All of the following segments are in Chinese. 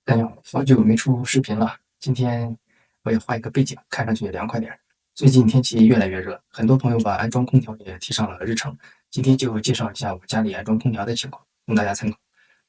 大家好，好久没出视频了。今天我也画一个背景，看上去也凉快点。最近天气越来越热，很多朋友把安装空调也提上了日程。今天就介绍一下我家里安装空调的情况，供大家参考。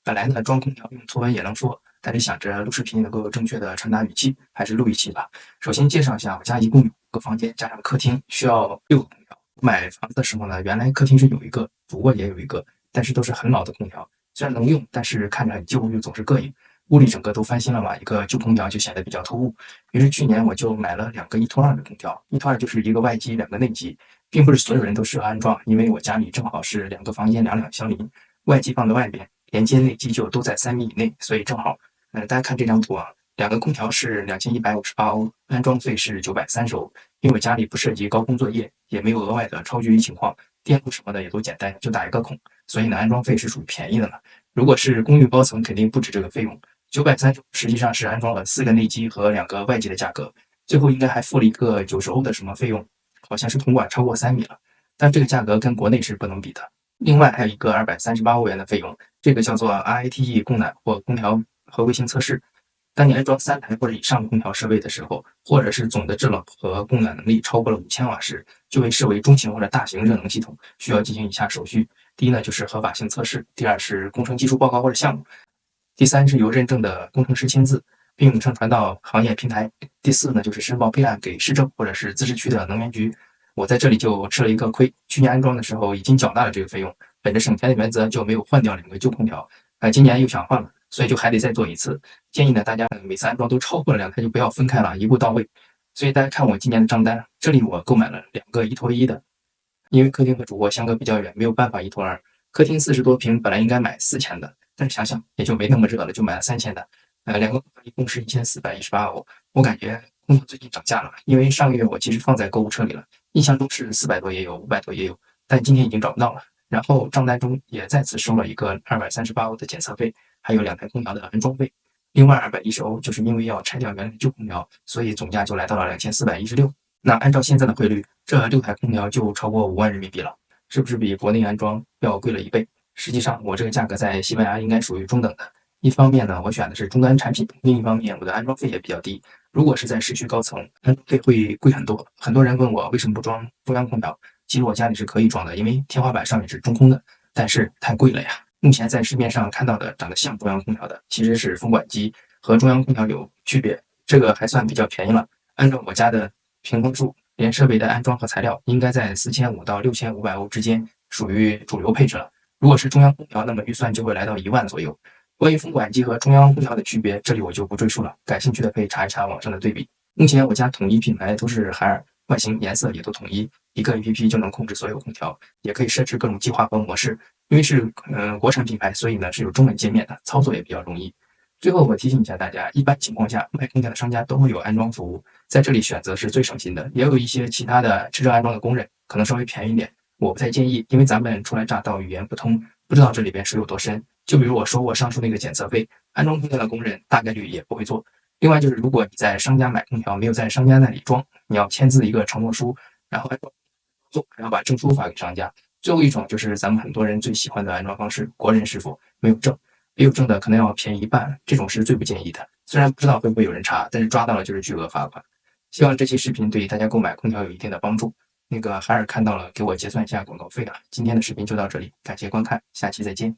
本来呢，装空调用图文也能说，但是想着录视频能够正确的传达语气，还是录一期吧。首先介绍一下，我家一共有5个房间加上客厅，需要6个空调。买房子的时候呢，原来客厅是有一个，主卧也有一个，但是都是很老的空调，虽然能用，但是看着很旧，又总是膈应。屋里整个都翻新了嘛，一个旧空调就显得比较突兀。于是去年我就买了2个1+2的空调，1+2就是1个外机2个内机，并不是所有人都适合安装，因为我家里正好是2个房间两两相邻，外机放在外边，连接内机就都在3米以内，所以正好。大家看这张图啊，2个空调是2158欧，安装费是930欧。因为我家里不涉及高空作业，也没有额外的超距离情况，电路什么的也都简单，就打一个孔，所以呢安装费是属于便宜的了。如果是公寓包层，肯定不止这个费用。930实际上是安装了4个内机和2个外机的价格，最后应该还付了一个90欧的什么费用，好像是铜管超过3米了，但这个价格跟国内是不能比的。另外还有一个238欧元的费用，这个叫做 RITE 供暖或空调合规性测试。当你安装3台或者以上空调设备的时候，或者是总的制冷和供暖能力超过了5000瓦时，就被视为中型或者大型热能系统，需要进行以下手续。第一呢，就是合法性测试；第二是工程技术报告或者项目；第三是由认证的工程师签字，并上传到行业平台；第四呢，就是申报备案给市政或者是自治区的能源局。我在这里就吃了一个亏，去年安装的时候已经缴纳了这个费用，本着省钱的原则就没有换掉2个旧空调，今年又想换了，所以就还得再做一次。建议呢，大家每次安装都超过了2台就不要分开了，一步到位。所以大家看我今年的账单，这里我购买了2个1+1的，因为客厅和主卧相隔比较远，没有办法1+2。客厅40多平，本来应该买4000的，但是想想也就没那么热了，就买了3000的。2个一共是1418欧。我感觉空调最近涨价了，因为上个月我其实放在购物车里了，印象中是400多也有，500多也有，但今天已经找不到了。然后账单中也再次收了一个238欧的检测费，还有2台空调的安装费。另外210欧就是因为要拆掉原来的旧空调，所以总价就来到了2416。那按照现在的汇率，这6台空调就超过5万人民币了，是不是比国内安装要贵了1倍？实际上，我这个价格在西班牙应该属于中等的。一方面呢，我选的是中端产品；另一方面，我的安装费也比较低。如果是在市区高层，安装费会贵很多。很多人问我为什么不装中央空调，其实我家里是可以装的，因为天花板上面是中空的，但是太贵了呀。目前在市面上看到的长得像中央空调的，其实是风管机，和中央空调有区别。这个还算比较便宜了。按照我家的平方数，连设备的安装和材料应该在4500到6500欧之间，属于主流配置了。如果是中央空调，那么预算就会来到1万左右。关于风管机和中央空调的区别，这里我就不赘述了，感兴趣的可以查一查网上的对比。目前我家统一品牌都是海尔，外形颜色也都统一，一个 APP 就能控制所有空调，也可以设置各种计划和模式。因为是国产品牌，所以呢是有中文界面的，操作也比较容易。最后我提醒一下大家，一般情况下卖空调的商家都会有安装服务，在这里选择是最省心的。也有一些其他的车车安装的工人，可能稍微便宜一点，我不太建议，因为咱们初来乍到，语言不通，不知道这里边水有多深。就比如我说过上述那个检测费，安装空调的工人大概率也不会做。另外就是，如果你在商家买空调，没有在商家那里装，你要签字一个承诺书，然后安装后还要把证书发给商家。最后一种就是咱们很多人最喜欢的安装方式，国人师傅没有证，没有证的可能要便宜1半，这种是最不建议的。虽然不知道会不会有人查，但是抓到了就是巨额罚款。希望这期视频对大家购买空调有一定的帮助。那个海尔看到了，给我结算一下广告费了。今天的视频就到这里，感谢观看，下期再见。